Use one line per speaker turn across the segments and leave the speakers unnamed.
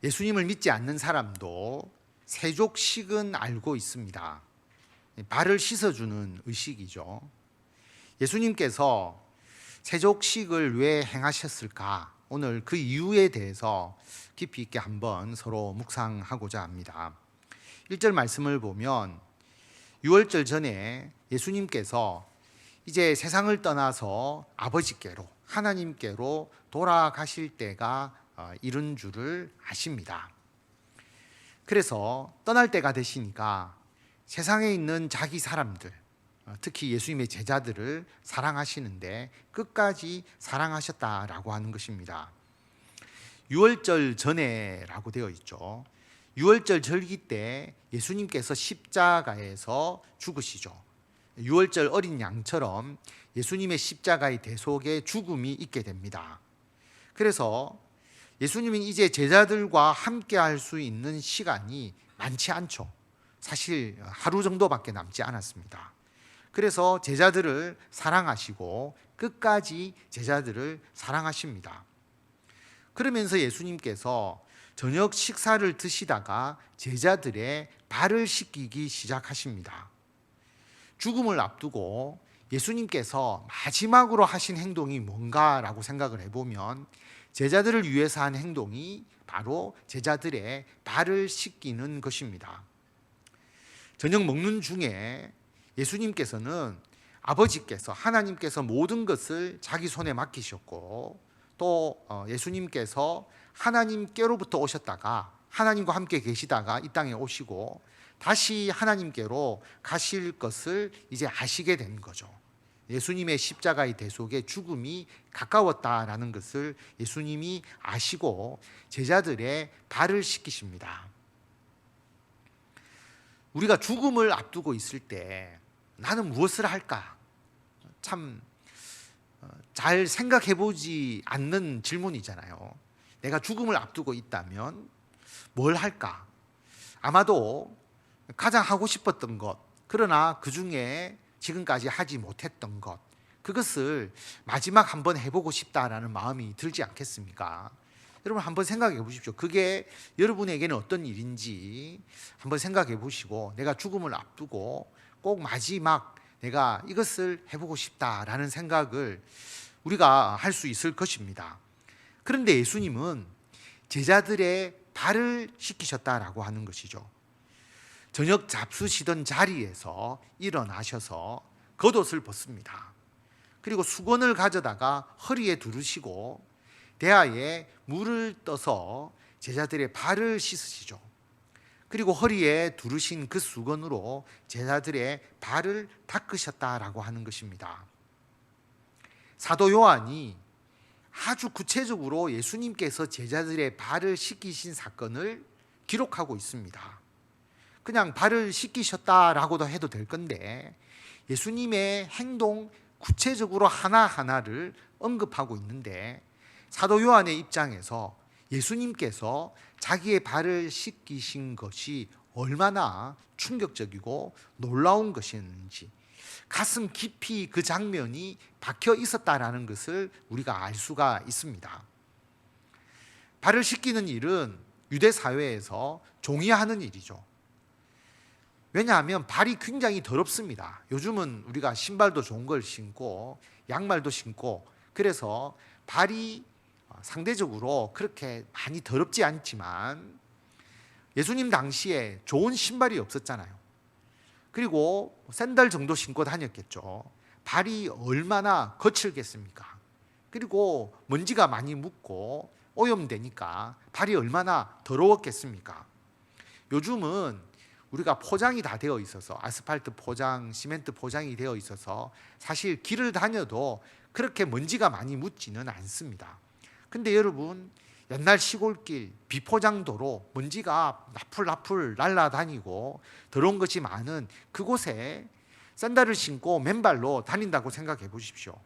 예수님을 믿지 않는 사람도 세족식은 알고 있습니다. 발을 씻어주는 의식이죠. 예수님께서 세족식을 왜 행하셨을까? 오늘 그 이유에 대해서 깊이 있게 한번 서로 묵상하고자 합니다. 1절 말씀을 보면 유월절 전에 예수님께서 이제 세상을 떠나서 아버지께로, 하나님께로 돌아가실 때가 이른 줄을 아십니다. 그래서 떠날 때가 되시니까 세상에 있는 자기 사람들, 특히 예수님의 제자들을 사랑하시는데 끝까지 사랑하셨다라고 하는 것입니다. 유월절 전에라고 되어 있죠. 유월절 절기 때 예수님께서 십자가에서 죽으시죠. 유월절 어린 양처럼 예수님의 십자가의 대속에 죽음이 있게 됩니다. 그래서 예수님은 이제 제자들과 함께 할 수 있는 시간이 많지 않죠. 사실 하루 정도밖에 남지 않았습니다. 그래서 제자들을 사랑하시고 끝까지 제자들을 사랑하십니다. 그러면서 예수님께서 저녁 식사를 드시다가 제자들의 발을 씻기기 시작하십니다. 죽음을 앞두고 예수님께서 마지막으로 하신 행동이 뭔가라고 생각을 해보면 제자들을 위해서 한 행동이 바로 제자들의 발을 씻기는 것입니다. 저녁 먹는 중에 예수님께서는 아버지께서, 하나님께서 모든 것을 자기 손에 맡기셨고 또 예수님께서 하나님께로부터 오셨다가 하나님과 함께 계시다가 이 땅에 오시고 다시 하나님께로 가실 것을 이제 아시게 된 거죠. 예수님의 십자가의 대속에 죽음이 가까웠다라는 것을 예수님이 아시고 제자들의 발을 씻기십니다. 우리가 죽음을 앞두고 있을 때 나는 무엇을 할까? 참 잘 생각해 보지 않는 질문이잖아요. 내가 죽음을 앞두고 있다면 뭘 할까? 아마도 가장 하고 싶었던 것, 그러나 그 중에 지금까지 하지 못했던 것, 그것을 마지막 한번 해보고 싶다라는 마음이 들지 않겠습니까? 여러분 한번 생각해 보십시오. 그게 여러분에게는 어떤 일인지 한번 생각해 보시고 내가 죽음을 앞두고 꼭 마지막 내가 이것을 해보고 싶다라는 생각을 우리가 할 수 있을 것입니다. 그런데 예수님은 제자들의 발을 씻기셨다라고 하는 것이죠. 저녁 잡수시던 자리에서 일어나셔서 겉옷을 벗습니다. 그리고 수건을 가져다가 허리에 두르시고 대야에 물을 떠서 제자들의 발을 씻으시죠. 그리고 허리에 두르신 그 수건으로 제자들의 발을 닦으셨다라고 하는 것입니다. 사도 요한이 아주 구체적으로 예수님께서 제자들의 발을 씻기신 사건을 기록하고 있습니다. 그냥 발을 씻기셨다라고도 해도 될 건데 예수님의 행동 구체적으로 하나하나를 언급하고 있는데 사도 요한의 입장에서 예수님께서 자기의 발을 씻기신 것이 얼마나 충격적이고 놀라운 것이었는지 가슴 깊이 그 장면이 박혀 있었다라는 것을 우리가 알 수가 있습니다. 발을 씻기는 일은 유대 사회에서 종이 하는 일이죠. 왜냐하면 발이 굉장히 더럽습니다. 요즘은 우리가 신발도 좋은 걸 신고 양말도 신고 그래서 발이 상대적으로 그렇게 많이 더럽지 않지만 예수님 당시에 좋은 신발이 없었잖아요. 그리고 샌들 정도 신고 다녔겠죠. 발이 얼마나 거칠겠습니까? 그리고 먼지가 많이 묻고 오염되니까 발이 얼마나 더러웠겠습니까? 요즘은 우리가 포장이 다 되어 있어서 아스팔트 포장, 시멘트 포장이 되어 있어서 사실 길을 다녀도 그렇게 먼지가 많이 묻지는 않습니다. 근데 여러분 옛날 시골길 비포장도로 먼지가 나풀나풀 날아다니고 더러운 것이 많은 그곳에 샌들을 신고 맨발로 다닌다고 생각해 보십시오.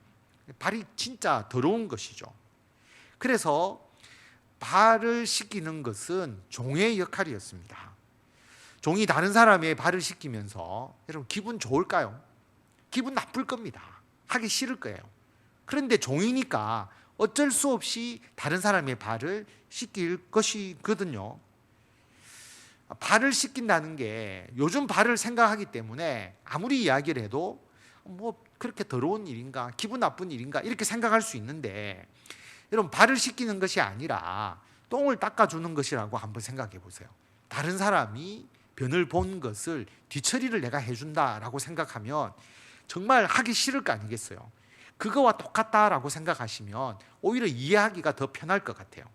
발이 진짜 더러운 것이죠. 그래서 발을 씻기는 것은 종의 역할이었습니다. 종이 다른 사람의 발을 씻기면서 여러분 기분 좋을까요? 기분 나쁠 겁니다. 하기 싫을 거예요. 그런데 종이니까 어쩔 수 없이 다른 사람의 발을 씻길 것이거든요. 발을 씻긴다는 게 요즘 발을 생각하기 때문에 아무리 이야기를 해도 뭐 그렇게 더러운 일인가, 기분 나쁜 일인가 이렇게 생각할 수 있는데, 여러분, 발을 씻기는 것이 아니라 똥을 닦아주는 것이라고 한번 생각해 보세요. 다른 사람이 변을 본 것을 뒤처리를 내가 해준다라고 생각하면 정말 하기 싫을 거 아니겠어요. 그거와 똑같다라고 생각하시면 오히려 이해하기가 더 편할 것 같아요.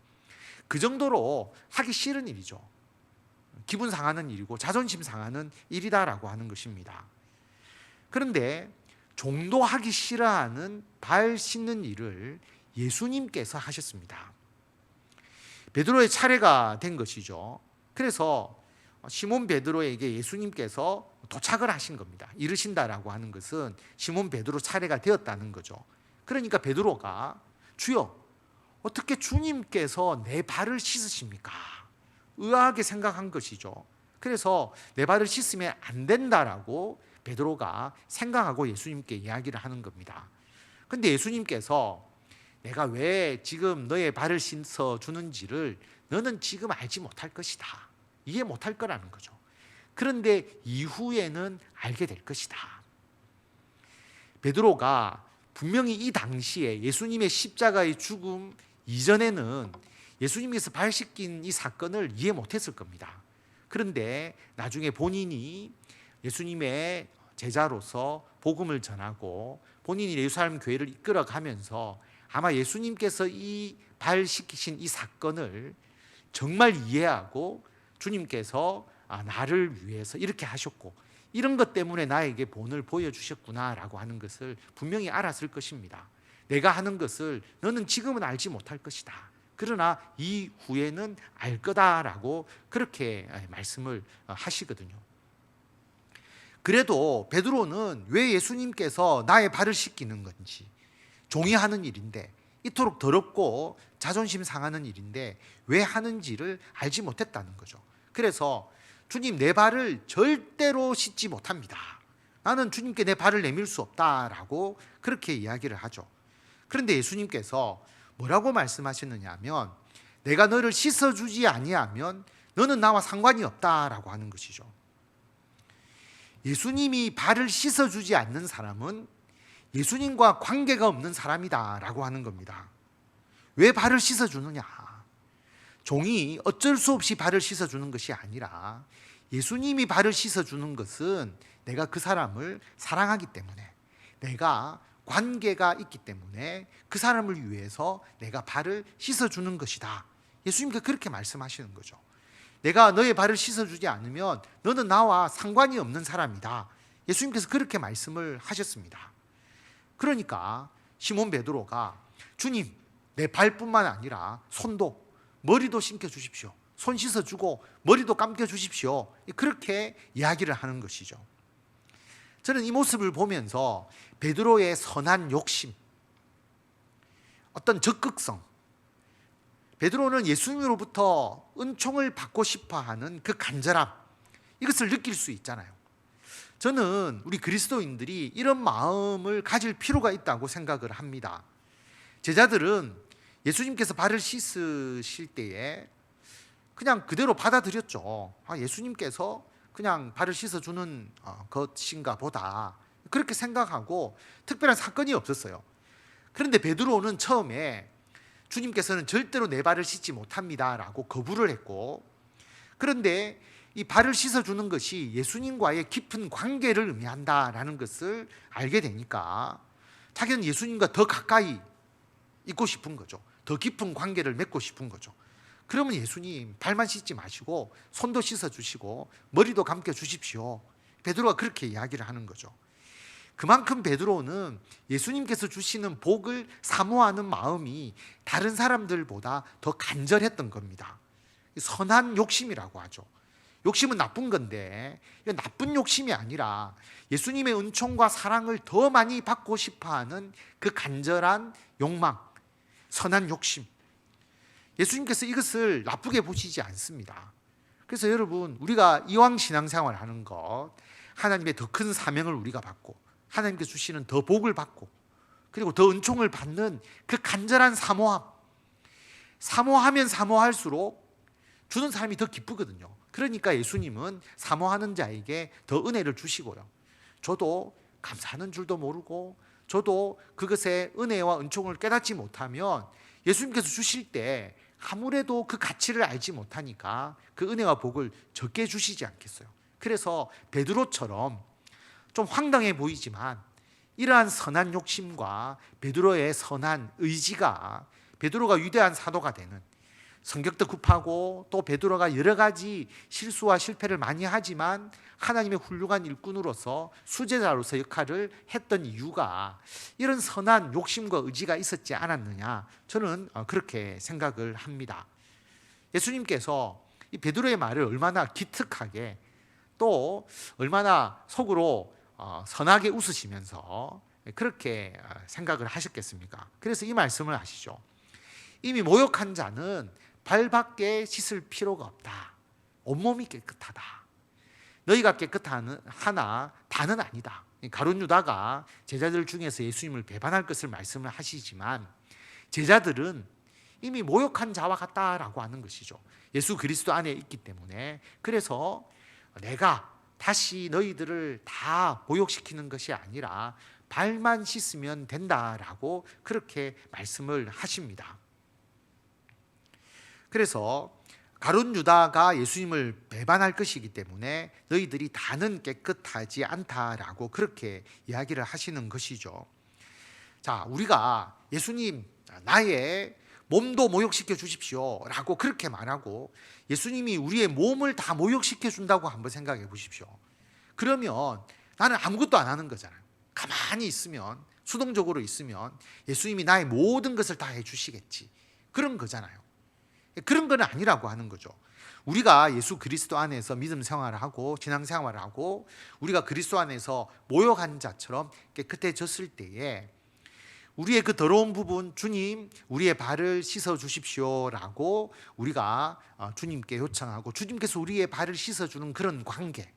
그 정도로 하기 싫은 일이죠. 기분 상하는 일이고 자존심 상하는 일이다라고 하는 것입니다. 그런데 종도 하기 싫어하는 발 씻는 일을 예수님께서 하셨습니다. 베드로의 차례가 된 것이죠. 그래서 시몬 베드로에게 예수님께서 도착을 하신 겁니다. 이르신다라고 하는 것은 시몬 베드로 차례가 되었다는 거죠. 그러니까 베드로가 주여, 어떻게 주님께서 내 발을 씻으십니까? 의아하게 생각한 것이죠. 그래서 내 발을 씻으면 안 된다라고 베드로가 생각하고 예수님께 이야기를 하는 겁니다. 근데 예수님께서 내가 왜 지금 너의 발을 씻어 주는지를 너는 지금 알지 못할 것이다. 이해 못할 거라는 거죠. 그런데 이후에는 알게 될 것이다. 베드로가 분명히 이 당시에 예수님의 십자가의 죽음 이전에는 예수님께서 발 씻긴 이 사건을 이해 못했을 겁니다. 그런데 나중에 본인이 예수님의 제자로서 복음을 전하고 본인이 예루살렘 교회를 이끌어가면서 아마 예수님께서 이 발 씻기신 이 사건을 정말 이해하고 주님께서 나를 위해서 이렇게 하셨고 이런 것 때문에 나에게 본을 보여주셨구나라고 하는 것을 분명히 알았을 것입니다. 내가 하는 것을 너는 지금은 알지 못할 것이다. 그러나 이후에는 알 거다라고 그렇게 말씀을 하시거든요. 그래도 베드로는 왜 예수님께서 나의 발을 씻기는 건지, 종이 하는 일인데 이토록 더럽고 자존심 상하는 일인데 왜 하는지를 알지 못했다는 거죠. 그래서 주님, 내 발을 절대로 씻지 못합니다. 나는 주님께 내 발을 내밀 수 없다라고 그렇게 이야기를 하죠. 그런데 예수님께서 뭐라고 말씀하셨느냐 하면 내가 너를 씻어주지 아니하면 너는 나와 상관이 없다라고 하는 것이죠. 예수님이 발을 씻어주지 않는 사람은 예수님과 관계가 없는 사람이다라고 하는 겁니다. 왜 발을 씻어주느냐? 종이 어쩔 수 없이 발을 씻어주는 것이 아니라 예수님이 발을 씻어주는 것은 내가 그 사람을 사랑하기 때문에, 내가 관계가 있기 때문에 그 사람을 위해서 내가 발을 씻어주는 것이다. 예수님께서 그렇게 말씀하시는 거죠. 내가 너의 발을 씻어주지 않으면 너는 나와 상관이 없는 사람이다. 예수님께서 그렇게 말씀을 하셨습니다. 그러니까 시몬 베드로가 주님, 내 발뿐만 아니라 손도, 머리도 씻겨 주십시오. 손 씻어주고 머리도 감겨 주십시오. 그렇게 이야기를 하는 것이죠. 저는 이 모습을 보면서 베드로의 선한 욕심, 어떤 적극성, 베드로는 예수님으로부터 은총을 받고 싶어하는 그 간절함, 이것을 느낄 수 있잖아요. 저는 우리 그리스도인들이 이런 마음을 가질 필요가 있다고 생각을 합니다. 제자들은 예수님께서 발을 씻으실 때에 그냥 그대로 받아들였죠. 예수님께서 그냥 발을 씻어주는 것인가 보다, 그렇게 생각하고 특별한 사건이 없었어요. 그런데 베드로는 처음에 주님께서는 절대로 내 발을 씻지 못합니다 라고 거부를 했고, 그런데 이 발을 씻어주는 것이 예수님과의 깊은 관계를 의미한다라는 것을 알게 되니까 자기는 예수님과 더 가까이 있고 싶은 거죠. 더 깊은 관계를 맺고 싶은 거죠. 그러면 예수님, 발만 씻지 마시고 손도 씻어주시고 머리도 감겨 주십시오. 베드로가 그렇게 이야기를 하는 거죠. 그만큼 베드로는 예수님께서 주시는 복을 사모하는 마음이 다른 사람들보다 더 간절했던 겁니다. 선한 욕심이라고 하죠. 욕심은 나쁜 건데 이건 나쁜 욕심이 아니라 예수님의 은총과 사랑을 더 많이 받고 싶어하는 그 간절한 욕망, 선한 욕심. 예수님께서 이것을 나쁘게 보시지 않습니다. 그래서 여러분, 우리가 이왕 신앙생활 하는 것, 하나님의 더 큰 사명을 우리가 받고 하나님께서 주시는 더 복을 받고 그리고 더 은총을 받는 그 간절한 사모함. 사모하면 사모할수록 주는 사람이 더 기쁘거든요. 그러니까 예수님은 사모하는 자에게 더 은혜를 주시고요. 저도 감사하는 줄도 모르고 저도 그것의 은혜와 은총을 깨닫지 못하면 예수님께서 주실 때 아무래도 그 가치를 알지 못하니까 그 은혜와 복을 적게 주시지 않겠어요. 그래서 베드로처럼 좀 황당해 보이지만 이러한 선한 욕심과 베드로의 선한 의지가 베드로가 위대한 사도가 되는, 성격도 급하고 또 베드로가 여러 가지 실수와 실패를 많이 하지만 하나님의 훌륭한 일꾼으로서 수제자로서 역할을 했던 이유가 이런 선한 욕심과 의지가 있었지 않았느냐, 저는 그렇게 생각을 합니다. 예수님께서 이 베드로의 말을 얼마나 기특하게 또 얼마나 속으로 선하게 웃으시면서 그렇게 생각을 하셨겠습니까? 그래서 이 말씀을 하시죠. 이미 모욕한 자는 발밖에 씻을 필요가 없다. 온몸이 깨끗하다. 너희가 깨끗하나 다는 아니다. 가룟 유다가 제자들 중에서 예수님을 배반할 것을 말씀을 하시지만 제자들은 이미 모욕한 자와 같다라고 하는 것이죠. 예수 그리스도 안에 있기 때문에. 그래서 내가 다시 너희들을 다 모욕시키는 것이 아니라 발만 씻으면 된다라고 그렇게 말씀을 하십니다. 그래서 가룟 유다가 예수님을 배반할 것이기 때문에 너희들이 다는 깨끗하지 않다라고 그렇게 이야기를 하시는 것이죠. 자, 우리가 예수님 나의 몸도 모욕시켜 주십시오 라고 그렇게 말하고 예수님이 우리의 몸을 다 모욕시켜 준다고 한번 생각해 보십시오. 그러면 나는 아무것도 안 하는 거잖아요. 가만히 있으면, 수동적으로 있으면 예수님이 나의 모든 것을 다 해주시겠지, 그런 거잖아요. 그런 건 아니라고 하는 거죠. 우리가 예수 그리스도 안에서 믿음 생활을 하고 신앙 생활을 하고 우리가 그리스도 안에서 모욕한 자처럼 깨끗해졌을 때에 우리의 그 더러운 부분, 주님 우리의 발을 씻어 주십시오라고 우리가 주님께 요청하고 주님께서 우리의 발을 씻어주는 그런 관계,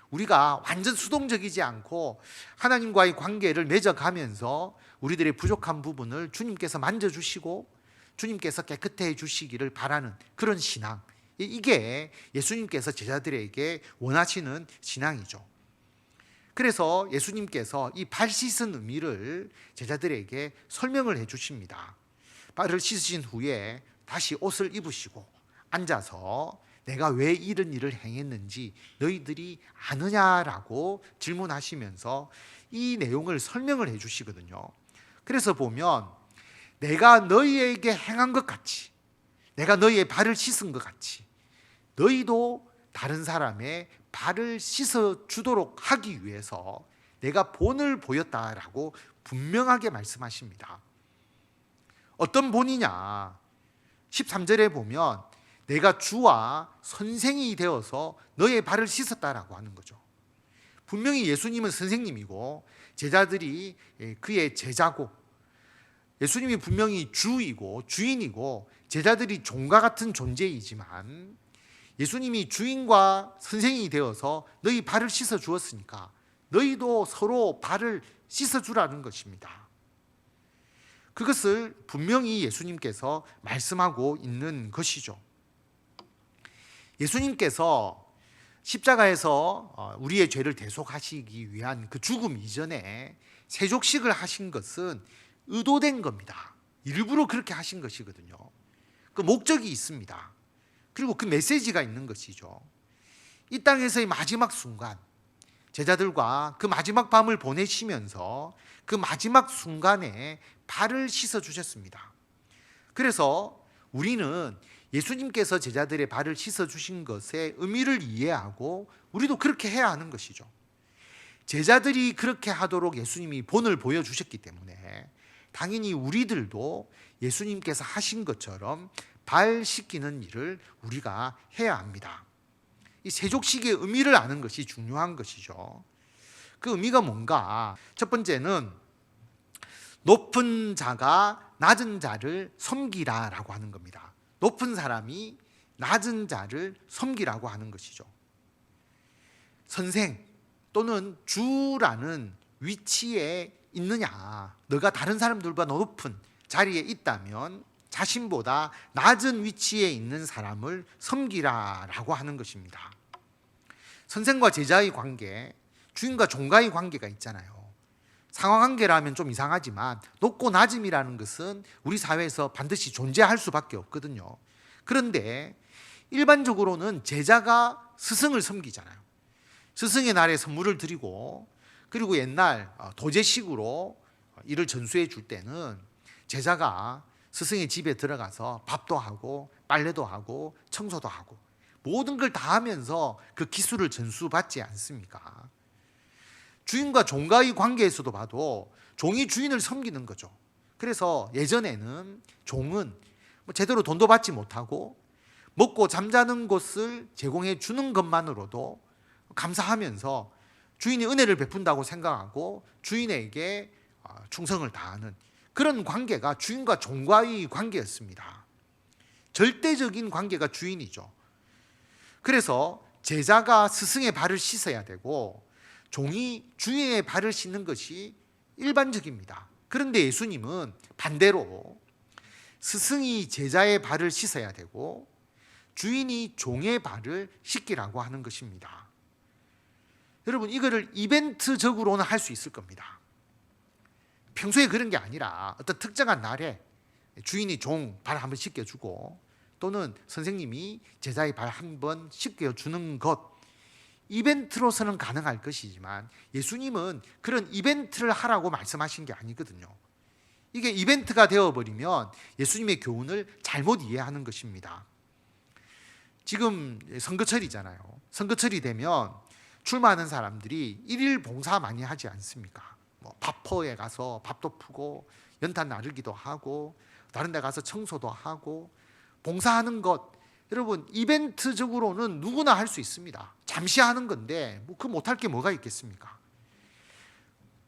우리가 완전 수동적이지 않고 하나님과의 관계를 맺어가면서 우리들의 부족한 부분을 주님께서 만져주시고 주님께서 깨끗해 주시기를 바라는 그런 신앙, 이게 예수님께서 제자들에게 원하시는 신앙이죠. 그래서 예수님께서 이 발 씻은 의미를 제자들에게 설명을 해 주십니다. 발을 씻으신 후에 다시 옷을 입으시고 앉아서 내가 왜 이런 일을 행했는지 너희들이 아느냐라고 질문하시면서 이 내용을 설명을 해 주시거든요. 그래서 보면 내가 너희에게 행한 것 같이, 내가 너희의 발을 씻은 것 같이 너희도 다른 사람의 발을 씻어 주도록 하기 위해서 내가 본을 보였다라고 분명하게 말씀하십니다. 어떤 본이냐? 13절에 보면 내가 주와 선생이 되어서 너의 발을 씻었다라고 하는 거죠. 분명히 예수님은 선생님이고 제자들이 그의 제자고, 예수님이 분명히 주이고 주인이고 제자들이 종과 같은 존재이지만 예수님이 주인과 선생이 되어서 너희 발을 씻어 주었으니까 너희도 서로 발을 씻어 주라는 것입니다. 그것을 분명히 예수님께서 말씀하고 있는 것이죠. 예수님께서 십자가에서 우리의 죄를 대속하시기 위한 그 죽음 이전에 세족식을 하신 것은 의도된 겁니다. 일부러 그렇게 하신 것이거든요. 그 목적이 있습니다. 그리고 그 메시지가 있는 것이죠. 이 땅에서의 마지막 순간, 제자들과 그 마지막 밤을 보내시면서 그 마지막 순간에 발을 씻어 주셨습니다. 그래서 우리는 예수님께서 제자들의 발을 씻어 주신 것의 의미를 이해하고 우리도 그렇게 해야 하는 것이죠. 제자들이 그렇게 하도록 예수님이 본을 보여주셨기 때문에 당연히 우리들도 예수님께서 하신 것처럼 발 씻기는 일을 우리가 해야 합니다. 이 세족식의 의미를 아는 것이 중요한 것이죠. 그 의미가 뭔가? 첫 번째는 높은 자가 낮은 자를 섬기라라고 하는 겁니다. 높은 사람이 낮은 자를 섬기라고 하는 것이죠. 선생 또는 주라는 위치에 있느냐, 너가 다른 사람들보다 높은 자리에 있다면 자신보다 낮은 위치에 있는 사람을 섬기라라고 하는 것입니다. 선생과 제자의 관계, 주인과 종가의 관계가 있잖아요. 상하관계라면 좀 이상하지만 높고 낮음이라는 것은 우리 사회에서 반드시 존재할 수밖에 없거든요. 그런데 일반적으로는 제자가 스승을 섬기잖아요. 스승의 날에 선물을 드리고, 그리고 옛날 도제식으로 이를 전수해 줄 때는 제자가 스승의 집에 들어가서 밥도 하고 빨래도 하고 청소도 하고 모든 걸 다 하면서 그 기술을 전수받지 않습니까? 주인과 종가의 관계에서도 봐도 종이 주인을 섬기는 거죠. 그래서 예전에는 종은 제대로 돈도 받지 못하고 먹고 잠자는 곳을 제공해 주는 것만으로도 감사하면서 주인이 은혜를 베푼다고 생각하고 주인에게 충성을 다하는 그런 관계가 주인과 종과의 관계였습니다. 절대적인 관계가 주인이죠. 그래서 제자가 스승의 발을 씻어야 되고 종이 주인의 발을 씻는 것이 일반적입니다. 그런데 예수님은 반대로 스승이 제자의 발을 씻어야 되고 주인이 종의 발을 씻기라고 하는 것입니다. 여러분, 이거를 이벤트적으로는 할 수 있을 겁니다. 평소에 그런 게 아니라 어떤 특정한 날에 주인이 종 발 한번 씻겨주고 또는 선생님이 제자의 발 한번 씻겨주는 것, 이벤트로서는 가능할 것이지만 예수님은 그런 이벤트를 하라고 말씀하신 게 아니거든요. 이게 이벤트가 되어버리면 예수님의 교훈을 잘못 이해하는 것입니다. 지금 선거철이잖아요. 선거철이 되면 출마하는 사람들이 일일 봉사 많이 하지 않습니까? 밥포에 가서 밥도 푸고 연탄 나르기도 하고 다른 데 가서 청소도 하고 봉사하는 것, 여러분 이벤트적으로는 누구나 할 수 있습니다. 잠시 하는 건데 그 못할 게 뭐가 있겠습니까?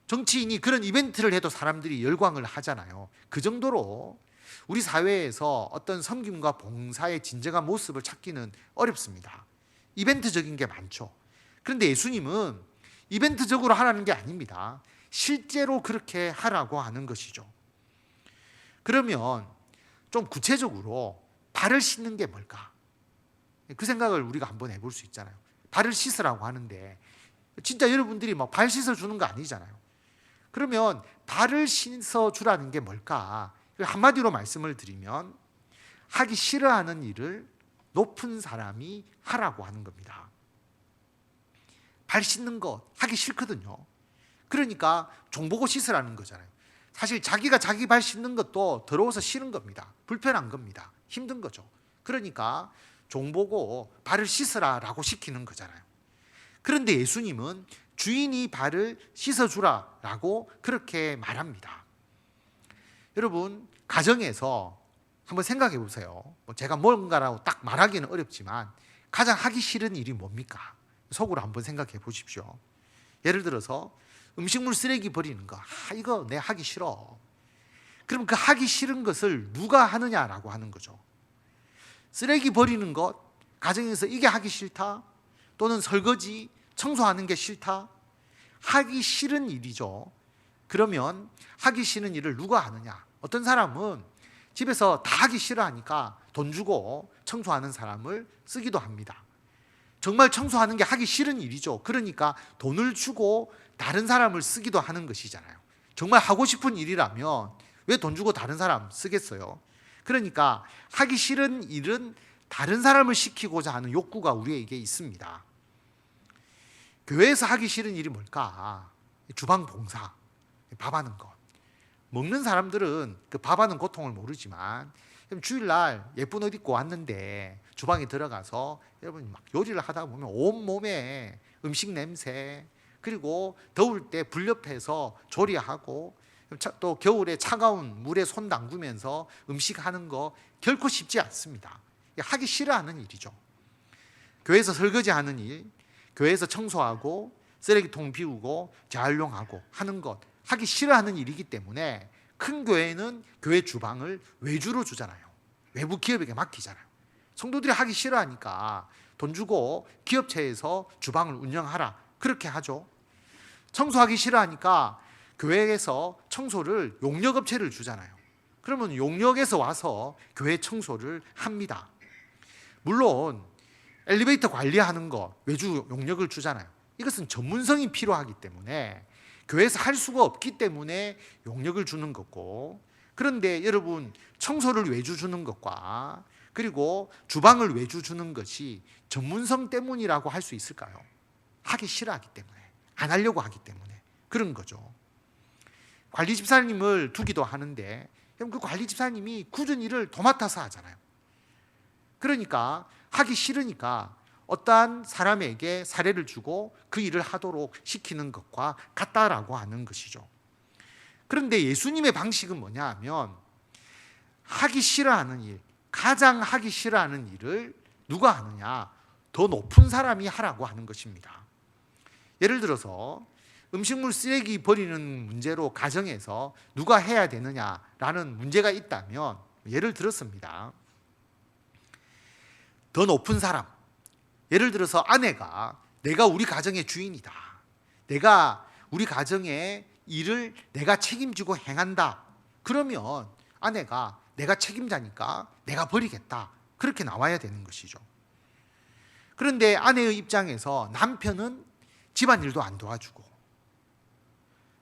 정치인이 그런 이벤트를 해도 사람들이 열광을 하잖아요. 그 정도로 우리 사회에서 어떤 섬김과 봉사의 진정한 모습을 찾기는 어렵습니다. 이벤트적인 게 많죠. 그런데 예수님은 이벤트적으로 하라는 게 아닙니다. 실제로 그렇게 하라고 하는 것이죠. 그러면 좀 구체적으로 발을 씻는 게 뭘까? 그 생각을 우리가 한번 해볼 수 있잖아요. 발을 씻으라고 하는데 진짜 여러분들이 막 발 씻어주는 거 아니잖아요. 그러면 발을 씻어주라는 게 뭘까? 한마디로 말씀을 드리면 하기 싫어하는 일을 높은 사람이 하라고 하는 겁니다. 발 씻는 거 하기 싫거든요. 그러니까 종 보고 씻으라는 거잖아요. 사실 자기가 자기 발 씻는 것도 더러워서 싫은 겁니다. 불편한 겁니다. 힘든 거죠. 그러니까 종 보고 발을 씻으라라고 시키는 거잖아요. 그런데 예수님은 주인이 발을 씻어주라라고 그렇게 말합니다. 여러분, 가정에서 한번 생각해 보세요. 제가 뭔가라고 딱 말하기는 어렵지만 가장 하기 싫은 일이 뭡니까? 속으로 한번 생각해 보십시오. 예를 들어서 음식물 쓰레기 버리는 거, 이거 내 하기 싫어. 그럼 그 하기 싫은 것을 누가 하느냐라고 하는 거죠. 쓰레기 버리는 것, 가정에서 이게 하기 싫다, 또는 설거지, 청소하는 게 싫다, 하기 싫은 일이죠. 그러면 하기 싫은 일을 누가 하느냐? 어떤 사람은 집에서 다 하기 싫어하니까 돈 주고 청소하는 사람을 쓰기도 합니다. 정말 청소하는 게 하기 싫은 일이죠. 그러니까 돈을 주고 다른 사람을 쓰기도 하는 것이잖아요. 정말 하고 싶은 일이라면 왜 돈 주고 다른 사람 쓰겠어요? 그러니까 하기 싫은 일은 다른 사람을 시키고자 하는 욕구가 우리에게 있습니다. 교회에서 하기 싫은 일이 뭘까? 주방 봉사, 밥하는 것. 먹는 사람들은 그 밥하는 고통을 모르지만 주일날 예쁜 옷 입고 왔는데 주방에 들어가서 여러분 막 요리를 하다 보면 온몸에 음식 냄새, 그리고 더울 때 불 옆에서 조리하고 또 겨울에 차가운 물에 손 담그면서 음식하는 거 결코 쉽지 않습니다. 하기 싫어하는 일이죠. 교회에서 설거지하는 일, 교회에서 청소하고 쓰레기통 비우고 재활용하고 하는 것, 하기 싫어하는 일이기 때문에 큰 교회는 교회 주방을 외주로 주잖아요. 외부 기업에게 맡기잖아요. 성도들이 하기 싫어하니까 돈 주고 기업체에서 주방을 운영하라 그렇게 하죠. 청소하기 싫어하니까 교회에서 청소를 용역업체를 주잖아요. 그러면 용역에서 와서 교회 청소를 합니다. 물론 엘리베이터 관리하는 거 외주 용역을 주잖아요. 이것은 전문성이 필요하기 때문에 교회에서 할 수가 없기 때문에 용역을 주는 거고, 그런데 여러분 청소를 외주 주는 것과 그리고 주방을 외주 주는 것이 전문성 때문이라고 할 수 있을까요? 하기 싫어하기 때문에, 안 하려고 하기 때문에 그런 거죠. 관리 집사님을 두기도 하는데 그럼 그 관리 집사님이 굳은 일을 도맡아서 하잖아요. 그러니까 하기 싫으니까 어떠한 사람에게 사례를 주고 그 일을 하도록 시키는 것과 같다라고 하는 것이죠. 그런데 예수님의 방식은 뭐냐 하면 하기 싫어하는 일, 가장 하기 싫어하는 일을 누가 하느냐? 더 높은 사람이 하라고 하는 것입니다. 예를 들어서 음식물 쓰레기 버리는 문제로 가정에서 누가 해야 되느냐라는 문제가 있다면 예를 들었습니다. 더 높은 사람, 예를 들어서 아내가 내가 우리 가정의 주인이다, 내가 우리 가정의 일을 내가 책임지고 행한다, 그러면 아내가 내가 책임자니까 내가 버리겠다, 그렇게 나와야 되는 것이죠. 그런데 아내의 입장에서 남편은 집안일도 안 도와주고,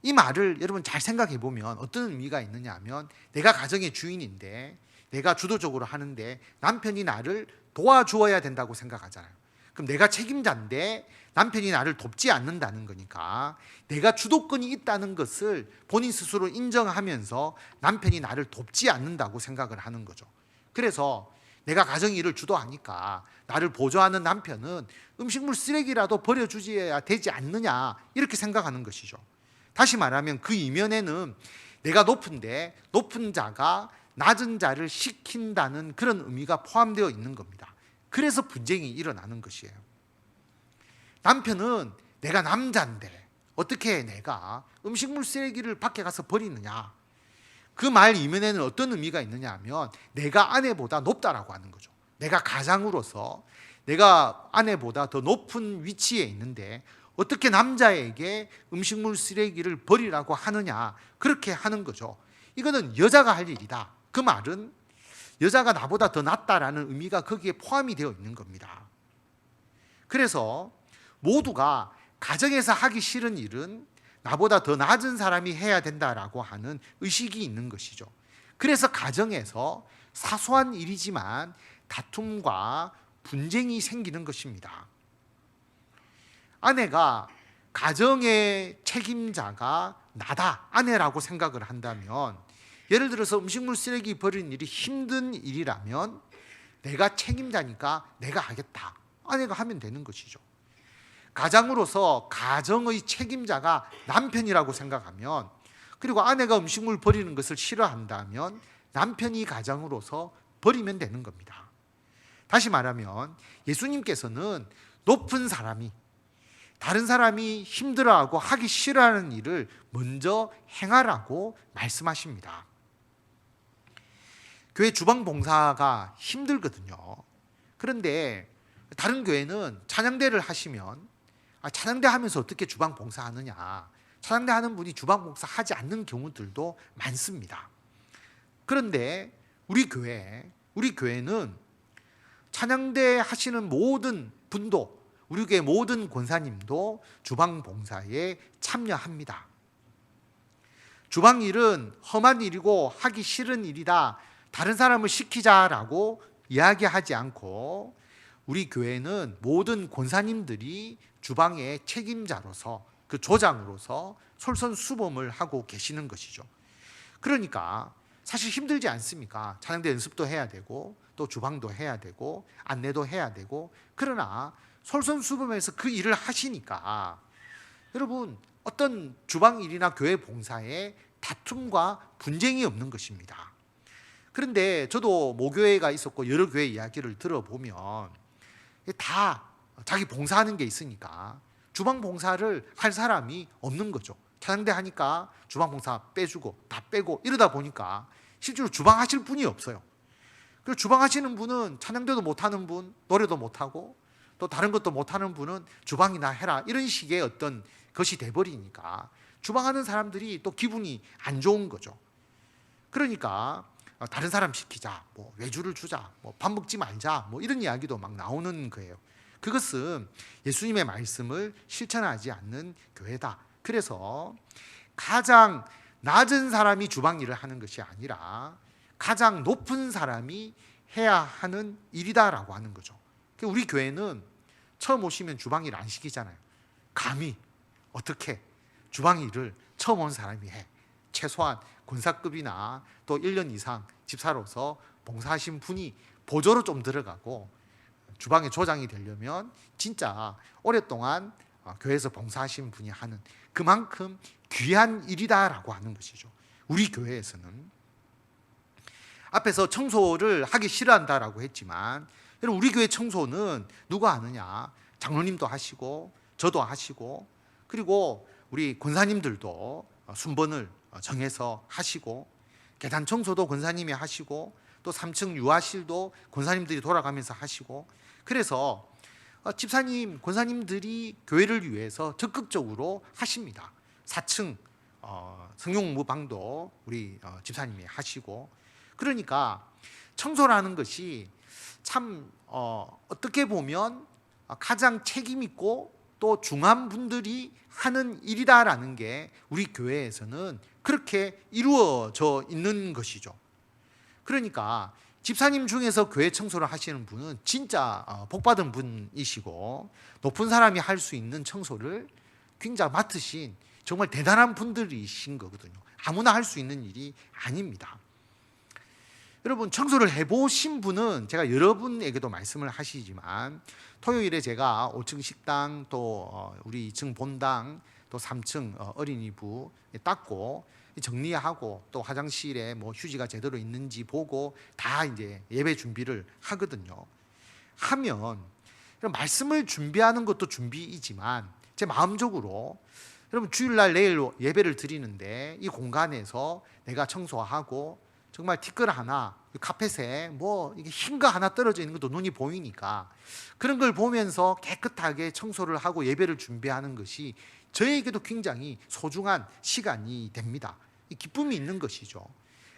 이 말을 여러분 잘 생각해 보면 어떤 의미가 있느냐 하면 내가 가정의 주인인데 내가 주도적으로 하는데 남편이 나를 도와주어야 된다고 생각하잖아요. 그럼 내가 책임자인데 남편이 나를 돕지 않는다는 거니까 내가 주도권이 있다는 것을 본인 스스로 인정하면서 남편이 나를 돕지 않는다고 생각을 하는 거죠. 그래서 내가 가정일을 주도하니까 나를 보조하는 남편은 음식물 쓰레기라도 버려주어야 되지 않느냐, 이렇게 생각하는 것이죠. 다시 말하면 그 이면에는 내가 높은데 높은 자가 낮은 자를 시킨다는 그런 의미가 포함되어 있는 겁니다. 그래서 분쟁이 일어나는 것이에요. 남편은 내가 남자인데 어떻게 내가 음식물 쓰레기를 밖에 가서 버리느냐, 그 말 이면에는 어떤 의미가 있느냐 하면 내가 아내보다 높다라고 하는 거죠. 내가 가장으로서 내가 아내보다 더 높은 위치에 있는데 어떻게 남자에게 음식물 쓰레기를 버리라고 하느냐, 그렇게 하는 거죠. 이거는 여자가 할 일이다. 그 말은 여자가 나보다 더 낫다라는 의미가 거기에 포함이 되어 있는 겁니다. 그래서 모두가 가정에서 하기 싫은 일은 나보다 더 낮은 사람이 해야 된다라고 하는 의식이 있는 것이죠. 그래서 가정에서 사소한 일이지만 다툼과 분쟁이 생기는 것입니다. 아내가 가정의 책임자가 나다, 아내라고 생각을 한다면, 예를 들어서 음식물 쓰레기 버리는 일이 힘든 일이라면 내가 책임자니까 내가 하겠다, 아내가 하면 되는 것이죠. 가장으로서 가정의 책임자가 남편이라고 생각하면, 그리고 아내가 음식물 버리는 것을 싫어한다면 남편이 가장으로서 버리면 되는 겁니다. 다시 말하면 예수님께서는 높은 사람이 다른 사람이 힘들어하고 하기 싫어하는 일을 먼저 행하라고 말씀하십니다. 교회 주방 봉사가 힘들거든요. 그런데 다른 교회는 찬양대를 하시면 찬양대 하면서 어떻게 주방 봉사하느냐, 찬양대 하는 분이 주방 봉사하지 않는 경우들도 많습니다. 그런데 우리 교회는 찬양대 하시는 모든 분도, 우리 교회 모든 권사님도 주방 봉사에 참여합니다. 주방 일은 험한 일이고 하기 싫은 일이다, 다른 사람을 시키자라고 이야기하지 않고 우리 교회는 모든 권사님들이 주방의 책임자로서, 그 조장으로서 솔선수범을 하고 계시는 것이죠. 그러니까 사실 힘들지 않습니까? 찬양대 연습도 해야 되고 또 주방도 해야 되고 안내도 해야 되고, 그러나 솔선수범해서 그 일을 하시니까 여러분 어떤 주방 일이나 교회 봉사에 다툼과 분쟁이 없는 것입니다. 그런데 저도 모교회가 있었고 여러 교회 이야기를 들어보면 다 자기 봉사하는 게 있으니까 주방 봉사를 할 사람이 없는 거죠. 찬양대 하니까 주방 봉사 빼주고 다 빼고 이러다 보니까 실제로 주방 하실 분이 없어요. 그리고 주방 하시는 분은 찬양대도 못하는 분, 노래도 못하고 또 다른 것도 못하는 분은 주방이나 해라, 이런 식의 어떤 것이 돼버리니까 주방하는 사람들이 또 기분이 안 좋은 거죠. 그러니까 다른 사람 시키자, 뭐 외주를 주자, 뭐 밥 먹지 말자, 뭐 이런 이야기도 막 나오는 거예요. 그것은 예수님의 말씀을 실천하지 않는 교회다. 그래서 가장 낮은 사람이 주방 일을 하는 것이 아니라 가장 높은 사람이 해야 하는 일이다라고 하는 거죠. 우리 교회는 처음 오시면 주방 일 안 시키잖아요. 감히 어떻게 주방 일을 처음 온 사람이 해. 최소한 권사급이나 또 1년 이상 집사로서 봉사하신 분이 보조로 좀 들어가고 주방의 조장이 되려면 진짜 오랫동안 교회에서 봉사하신 분이 하는 그만큼 귀한 일이다라고 하는 것이죠. 우리 교회에서는 앞에서 청소를 하기 싫어한다라고 했지만 여러분, 우리 교회 청소는 누가 하느냐? 장로님도 하시고 저도 하시고 그리고 우리 권사님들도 순번을 정해서 하시고 계단 청소도 권사님이 하시고 또 3층 유아실도 권사님들이 돌아가면서 하시고 그래서 집사님, 권사님들이 교회를 위해서 적극적으로 하십니다. 4층 성용무방도 우리 집사님이 하시고 그러니까 청소라는 것이 참 어떻게 보면 가장 책임 있고 또 중한 분들이 하는 일이다라는 게 우리 교회에서는 그렇게 이루어져 있는 것이죠. 그러니까 집사님 중에서 교회 청소를 하시는 분은 진짜 복받은 분이시고 높은 사람이 할 수 있는 청소를 굉장히 맡으신 정말 대단한 분들이신 거거든요. 아무나 할 수 있는 일이 아닙니다. 여러분, 청소를 해보신 분은 제가 여러분에게도 말씀을 하시지만 토요일에 제가 5층 식당 또 우리 2층 본당 또 3층 어린이부 닦고 정리하고 또 화장실에 뭐 휴지가 제대로 있는지 보고 다 이제 예배 준비를 하거든요. 하면 말씀을 준비하는 것도 준비이지만 제 마음적으로 여러분 주일날 내일 예배를 드리는데 이 공간에서 내가 청소하고 정말 티끌 하나 카펫에 뭐 이게 흰 거 하나 떨어져 있는 것도 눈이 보이니까 그런 걸 보면서 깨끗하게 청소를 하고 예배를 준비하는 것이 저에게도 굉장히 소중한 시간이 됩니다. 기쁨이 있는 것이죠.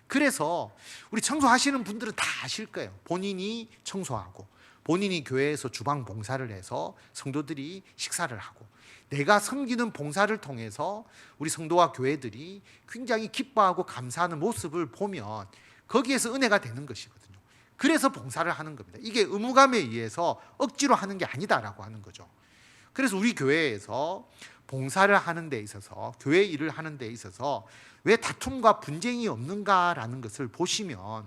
그래서 우리 청소하시는 분들은 다 아실 거예요. 본인이 청소하고 본인이 교회에서 주방 봉사를 해서 성도들이 식사를 하고 내가 섬기는 봉사를 통해서 우리 성도와 교회들이 굉장히 기뻐하고 감사하는 모습을 보면 거기에서 은혜가 되는 것이거든요. 그래서 봉사를 하는 겁니다. 이게 의무감에 의해서 억지로 하는 게 아니다라고 하는 거죠. 그래서 우리 교회에서 봉사를 하는 데 있어서 교회 일을 하는 데 있어서 왜 다툼과 분쟁이 없는가라는 것을 보시면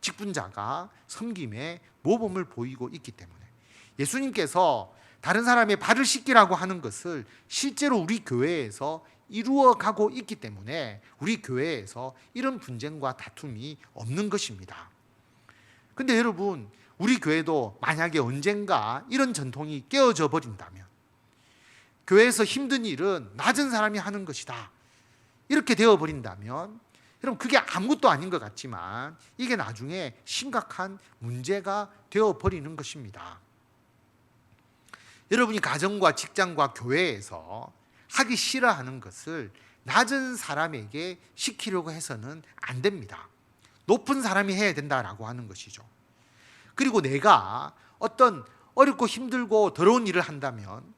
직분자가 섬김에 모범을 보이고 있기 때문에 예수님께서 다른 사람의 발을 씻기라고 하는 것을 실제로 우리 교회에서 이루어가고 있기 때문에 우리 교회에서 이런 분쟁과 다툼이 없는 것입니다. 근데 여러분, 우리 교회도 만약에 언젠가 이런 전통이 깨어져 버린다면 교회에서 힘든 일은 낮은 사람이 하는 것이다 이렇게 되어버린다면 여러분, 그게 아무것도 아닌 것 같지만 이게 나중에 심각한 문제가 되어버리는 것입니다. 여러분이 가정과 직장과 교회에서 하기 싫어하는 것을 낮은 사람에게 시키려고 해서는 안 됩니다. 높은 사람이 해야 된다라고 하는 것이죠. 그리고 내가 어떤 어렵고 힘들고 더러운 일을 한다면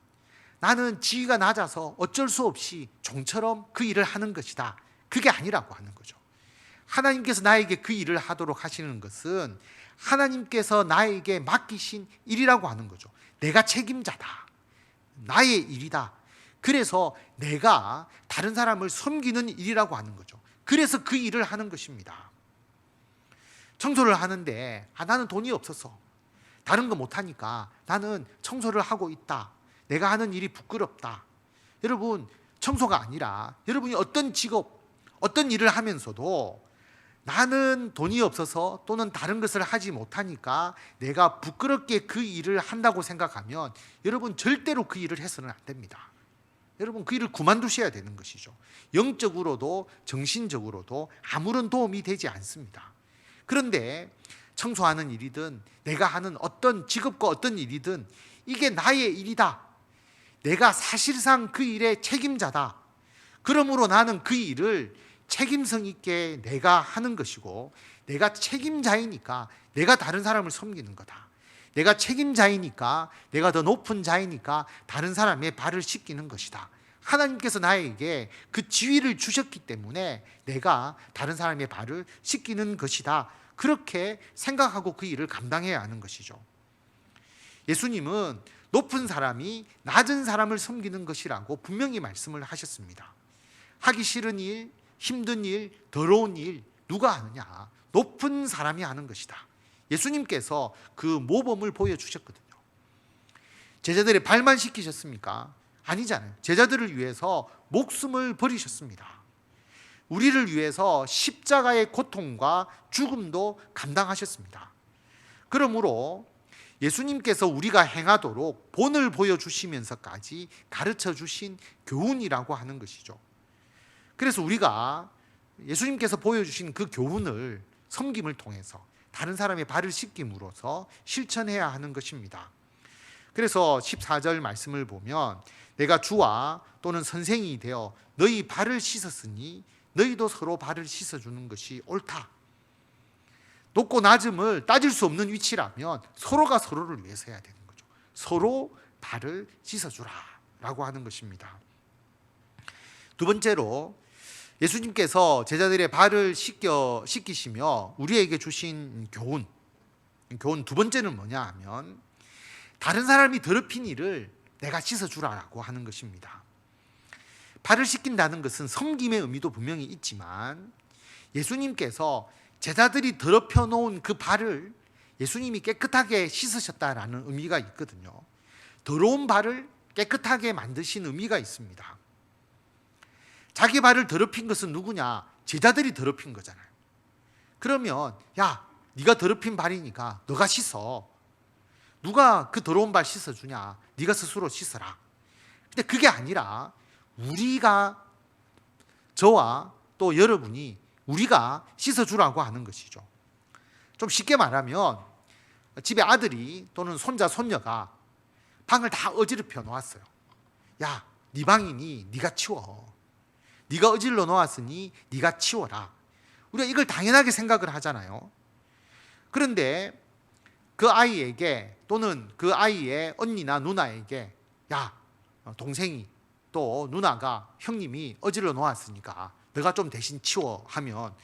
나는 지위가 낮아서 어쩔 수 없이 종처럼 그 일을 하는 것이다. 그게 아니라고 하는 거죠. 하나님께서 나에게 그 일을 하도록 하시는 것은 하나님께서 나에게 맡기신 일이라고 하는 거죠. 내가 책임자다. 나의 일이다. 그래서 내가 다른 사람을 섬기는 일이라고 하는 거죠. 그래서 그 일을 하는 것입니다. 청소를 하는데 나는 돈이 없어서 다른 거 못하니까 나는 청소를 하고 있다. 내가 하는 일이 부끄럽다. 여러분, 청소가 아니라 여러분이 어떤 직업, 어떤 일을 하면서도 나는 돈이 없어서 또는 다른 것을 하지 못하니까 내가 부끄럽게 그 일을 한다고 생각하면 여러분 절대로 그 일을 해서는 안 됩니다. 여러분, 그 일을 그만두셔야 되는 것이죠. 영적으로도 정신적으로도 아무런 도움이 되지 않습니다. 그런데 청소하는 일이든 내가 하는 어떤 직업과 어떤 일이든 이게 나의 일이다. 내가 사실상 그 일의 책임자다. 그러므로 나는 그 일을 책임성 있게 내가 하는 것이고, 내가 책임자이니까 내가 다른 사람을 섬기는 거다. 내가 책임자이니까, 내가 더 높은 자이니까 다른 사람의 발을 씻기는 것이다. 하나님께서 나에게 그 지위를 주셨기 때문에 내가 다른 사람의 발을 씻기는 것이다. 그렇게 생각하고 그 일을 감당해야 하는 것이죠. 예수님은 높은 사람이 낮은 사람을 섬기는 것이라고 분명히 말씀을 하셨습니다. 하기 싫은 일, 힘든 일, 더러운 일 누가 하느냐? 높은 사람이 하는 것이다. 예수님께서 그 모범을 보여주셨거든요. 제자들의 발만 씻기셨습니까? 아니잖아요. 제자들을 위해서 목숨을 버리셨습니다. 우리를 위해서 십자가의 고통과 죽음도 감당하셨습니다. 그러므로 예수님께서 우리가 행하도록 본을 보여주시면서까지 가르쳐 주신 교훈이라고 하는 것이죠. 그래서 우리가 예수님께서 보여주신 그 교훈을 섬김을 통해서 다른 사람의 발을 씻김으로써 실천해야 하는 것입니다. 그래서 14절 말씀을 보면 내가 주와 또는 선생이 되어 너희 발을 씻었으니 너희도 서로 발을 씻어주는 것이 옳다. 높고 낮음을 따질 수 없는 위치라면 서로가 서로를 위해서 해야 되는 거죠. 서로 발을 씻어주라 라고 하는 것입니다. 두 번째로 예수님께서 제자들의 발을 씻기시며 우리에게 주신 교훈 두 번째는 뭐냐 하면 다른 사람이 더럽힌 일을 내가 씻어주라고 하는 것입니다. 발을 씻긴다는 것은 섬김의 의미도 분명히 있지만 예수님께서 제자들이 더럽혀 놓은 그 발을 예수님이 깨끗하게 씻으셨다라는 의미가 있거든요. 더러운 발을 깨끗하게 만드신 의미가 있습니다. 자기 발을 더럽힌 것은 누구냐? 제자들이 더럽힌 거잖아요. 그러면 야, 네가 더럽힌 발이니까 너가 씻어. 누가 그 더러운 발 씻어주냐? 네가 스스로 씻어라. 근데 그게 아니라 우리가, 저와 또 여러분이 우리가 씻어주라고 하는 것이죠. 좀 쉽게 말하면 집에 아들이 또는 손자, 손녀가 방을 다 어지럽혀 놓았어요. 야, 네 방이니 네가 치워. 네가 어질러 놓았으니 네가 치워라. 우리가 이걸 당연하게 생각을 하잖아요. 그런데 그 아이에게 또는 그 아이의 언니나 누나에게 야, 동생이 또 누나가 형님이 어질러 놓았으니까 너가 좀 대신 치워 하면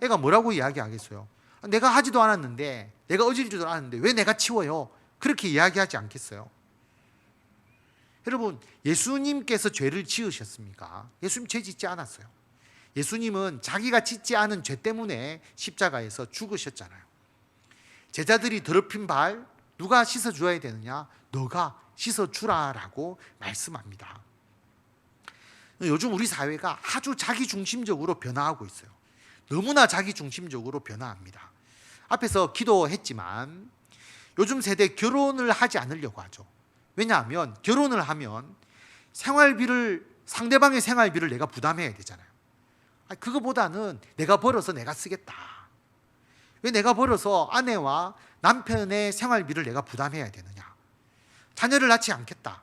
애가 뭐라고 이야기하겠어요? 내가 하지도 않았는데, 내가 어지르지도 않았는데 왜 내가 치워요? 그렇게 이야기하지 않겠어요? 여러분, 예수님께서 죄를 지으셨습니까? 예수님 죄 짓지 않았어요. 예수님은 자기가 짓지 않은 죄 때문에 십자가에서 죽으셨잖아요. 제자들이 더럽힌 발 누가 씻어줘야 되느냐? 너가 씻어주라라고 말씀합니다. 요즘 우리 사회가 아주 자기중심적으로 변화하고 있어요. 너무나 자기중심적으로 변화합니다. 앞에서 기도했지만 요즘 세대 결혼을 하지 않으려고 하죠. 왜냐하면 결혼을 하면 상대방의 생활비를 내가 부담해야 되잖아요. 그거보다는 내가 벌어서 내가 쓰겠다. 왜 내가 벌어서 아내와 남편의 생활비를 내가 부담해야 되느냐? 자녀를 낳지 않겠다.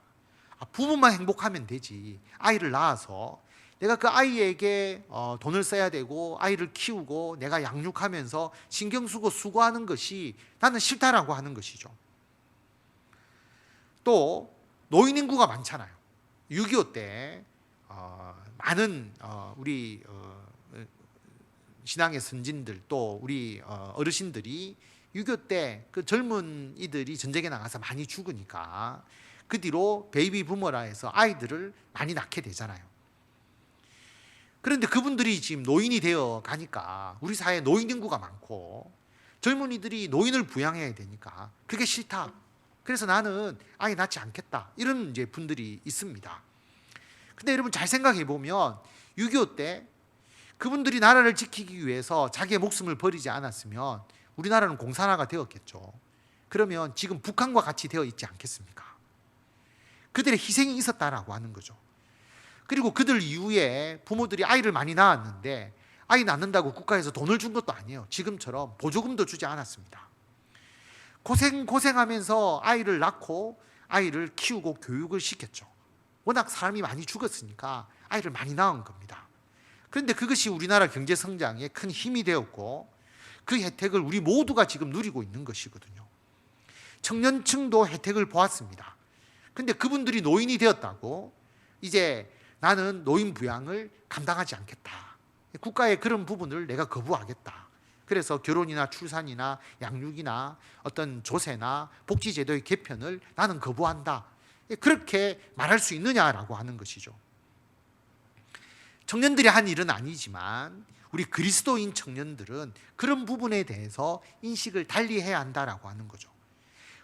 부부만 행복하면 되지. 아이를 낳아서 내가 그 아이에게 돈을 써야 되고 아이를 키우고 내가 양육하면서 신경 쓰고 수고하는 것이 나는 싫다라고 하는 것이죠. 또 노인 인구가 많잖아요. 6.25 때 많은 우리 신앙의 선진들 또 우리 어르신들이 6.25 때 그 젊은이들이 전쟁에 나가서 많이 죽으니까 그 뒤로 베이비 부머라 해서 아이들을 많이 낳게 되잖아요. 그런데 그분들이 지금 노인이 되어 가니까 우리 사회에 노인 인구가 많고 젊은이들이 노인을 부양해야 되니까 그게 싫다. 그래서 나는 아이 낳지 않겠다. 이런 이제 분들이 있습니다. 근데 여러분 잘 생각해 보면 6.25 때 그분들이 나라를 지키기 위해서 자기의 목숨을 버리지 않았으면 우리나라는 공산화가 되었겠죠. 그러면 지금 북한과 같이 되어 있지 않겠습니까? 그들의 희생이 있었다라고 하는 거죠. 그리고 그들 이후에 부모들이 아이를 많이 낳았는데 아이 낳는다고 국가에서 돈을 준 것도 아니에요. 지금처럼 보조금도 주지 않았습니다. 고생하면서 아이를 낳고 아이를 키우고 교육을 시켰죠. 워낙 사람이 많이 죽었으니까 아이를 많이 낳은 겁니다. 그런데 그것이 우리나라 경제 성장에 큰 힘이 되었고 그 혜택을 우리 모두가 지금 누리고 있는 것이거든요. 청년층도 혜택을 보았습니다. 그런데 그분들이 노인이 되었다고 이제 나는 노인 부양을 감당하지 않겠다. 국가의 그런 부분을 내가 거부하겠다. 그래서 결혼이나 출산이나 양육이나 어떤 조세나 복지제도의 개편을 나는 거부한다. 그렇게 말할 수 있느냐라고 하는 것이죠. 청년들이 한 일은 아니지만 우리 그리스도인 청년들은 그런 부분에 대해서 인식을 달리 해야 한다라고 하는 거죠.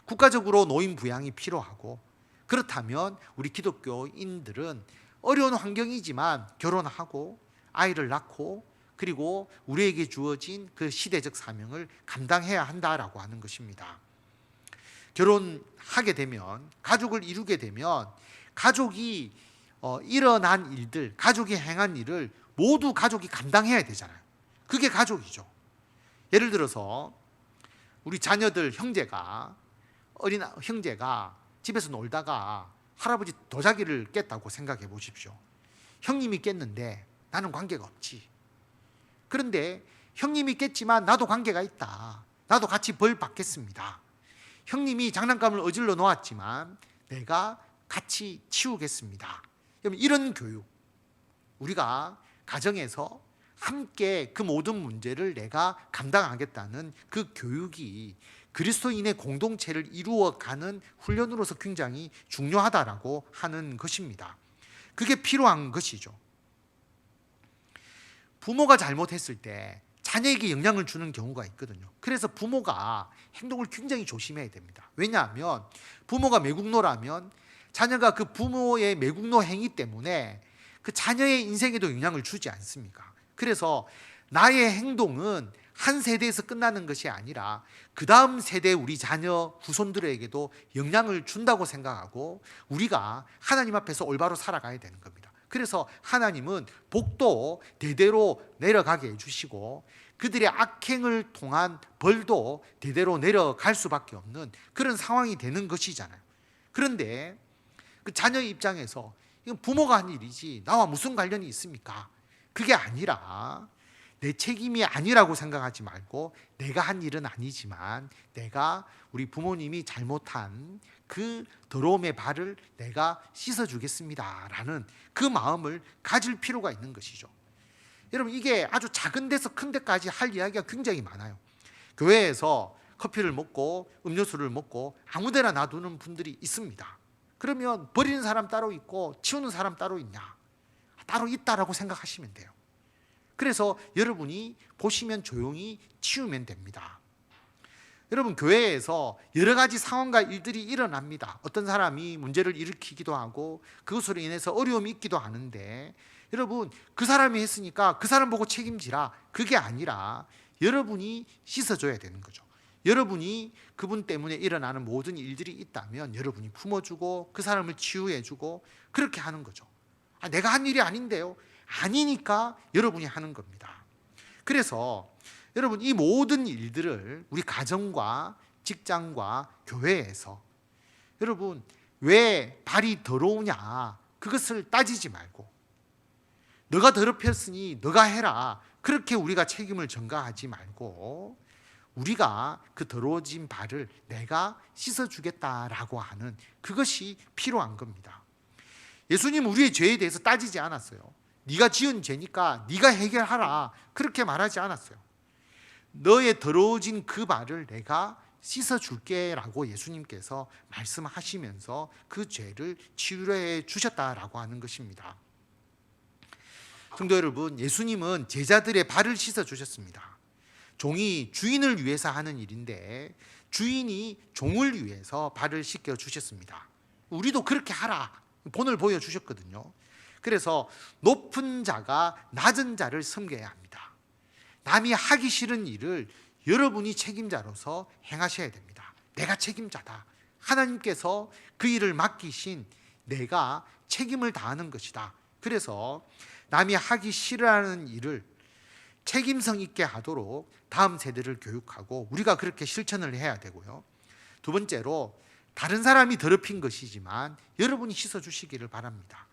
국가적으로 노인 부양이 필요하고, 그렇다면 우리 기독교인들은 어려운 환경이지만 결혼하고 아이를 낳고 그리고 우리에게 주어진 그 시대적 사명을 감당해야 한다라고 하는 것입니다. 결혼하게 되면, 가족을 이루게 되면 가족이 일어난 일들, 가족이 행한 일을 모두 가족이 감당해야 되잖아요. 그게 가족이죠. 예를 들어서 우리 자녀들 어린 형제가 집에서 놀다가 할아버지 도자기를 깼다고 생각해 보십시오. 형님이 깼는데 나는 관계가 없지. 그런데 형님이 깼지만 나도 관계가 있다. 나도 같이 벌 받겠습니다. 형님이 장난감을 어질러 놓았지만 내가 같이 치우겠습니다. 이런 교육, 우리가 가정에서 함께 그 모든 문제를 내가 감당하겠다는 그 교육이 그리스도인의 공동체를 이루어가는 훈련으로서 굉장히 중요하다라고 하는 것입니다. 그게 필요한 것이죠. 부모가 잘못했을 때 자녀에게 영향을 주는 경우가 있거든요. 그래서 부모가 행동을 굉장히 조심해야 됩니다. 왜냐하면 부모가 매국노라면 자녀가 그 부모의 매국노 행위 때문에 그 자녀의 인생에도 영향을 주지 않습니까? 그래서 나의 행동은 한 세대에서 끝나는 것이 아니라 그 다음 세대 우리 자녀 후손들에게도 영향을 준다고 생각하고 우리가 하나님 앞에서 올바로 살아가야 되는 겁니다. 그래서 하나님은 복도 대대로 내려가게 해주시고 그들의 악행을 통한 벌도 대대로 내려갈 수밖에 없는 그런 상황이 되는 것이잖아요. 그런데 그 자녀의 입장에서 이건 부모가 한 일이지 나와 무슨 관련이 있습니까? 그게 아니라 내 책임이 아니라고 생각하지 말고 내가 한 일은 아니지만 내가 우리 부모님이 잘못한 그 더러움의 발을 내가 씻어주겠습니다 라는 그 마음을 가질 필요가 있는 것이죠. 여러분, 이게 아주 작은 데서 큰 데까지 할 이야기가 굉장히 많아요. 교회에서 커피를 먹고 음료수를 먹고 아무 데나 놔두는 분들이 있습니다. 그러면 버리는 사람 따로 있고 치우는 사람 따로 있냐? 따로 있다라고 생각하시면 돼요. 그래서 여러분이 보시면 조용히 치우면 됩니다. 여러분, 교회에서 여러 가지 상황과 일들이 일어납니다. 어떤 사람이 문제를 일으키기도 하고 그것으로 인해서 어려움이 있기도 하는데 여러분, 그 사람이 했으니까 그 사람 보고 책임지라, 그게 아니라 여러분이 씻어줘야 되는 거죠. 여러분이 그분 때문에 일어나는 모든 일들이 있다면 여러분이 품어주고 그 사람을 치유해주고 그렇게 하는 거죠. 내가 한 일이 아닌데요. 아니니까 여러분이 하는 겁니다. 그래서 여러분, 이 모든 일들을 우리 가정과 직장과 교회에서 여러분 왜 발이 더러우냐 그것을 따지지 말고 너가 더럽혔으니 너가 해라 그렇게 우리가 책임을 전가하지 말고 우리가 그 더러워진 발을 내가 씻어주겠다라고 하는 그것이 필요한 겁니다. 예수님 우리의 죄에 대해서 따지지 않았어요. 네가 지은 죄니까 네가 해결하라 그렇게 말하지 않았어요. 너의 더러워진 그 발을 내가 씻어줄게 라고 예수님께서 말씀하시면서 그 죄를 치유해 주셨다라고 하는 것입니다. 성도 여러분, 예수님은 제자들의 발을 씻어주셨습니다. 종이 주인을 위해서 하는 일인데 주인이 종을 위해서 발을 씻겨 주셨습니다. 우리도 그렇게 하라 본을 보여주셨거든요. 그래서 높은 자가 낮은 자를 섬겨야 합니다. 남이 하기 싫은 일을 여러분이 책임자로서 행하셔야 됩니다. 내가 책임자다. 하나님께서 그 일을 맡기신 내가 책임을 다하는 것이다. 그래서 남이 하기 싫어하는 일을 책임성 있게 하도록 다음 세대를 교육하고 우리가 그렇게 실천을 해야 되고요. 두 번째로 다른 사람이 더럽힌 것이지만 여러분이 씻어주시기를 바랍니다.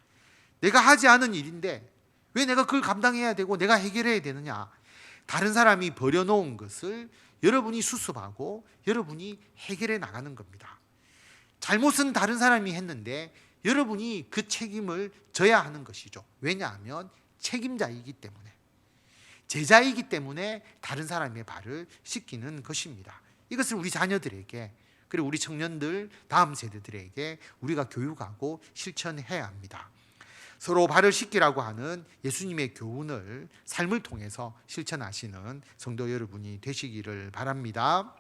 내가 하지 않은 일인데 왜 내가 그걸 감당해야 되고 내가 해결해야 되느냐? 다른 사람이 버려놓은 것을 여러분이 수습하고 여러분이 해결해 나가는 겁니다. 잘못은 다른 사람이 했는데 여러분이 그 책임을 져야 하는 것이죠. 왜냐하면 책임자이기 때문에, 제자이기 때문에 다른 사람의 발을 씻기는 것입니다. 이것을 우리 자녀들에게, 그리고 우리 청년들, 다음 세대들에게 우리가 교육하고 실천해야 합니다. 서로 발을 씻기라고 하는 예수님의 교훈을 삶을 통해서 실천하시는 성도 여러분이 되시기를 바랍니다.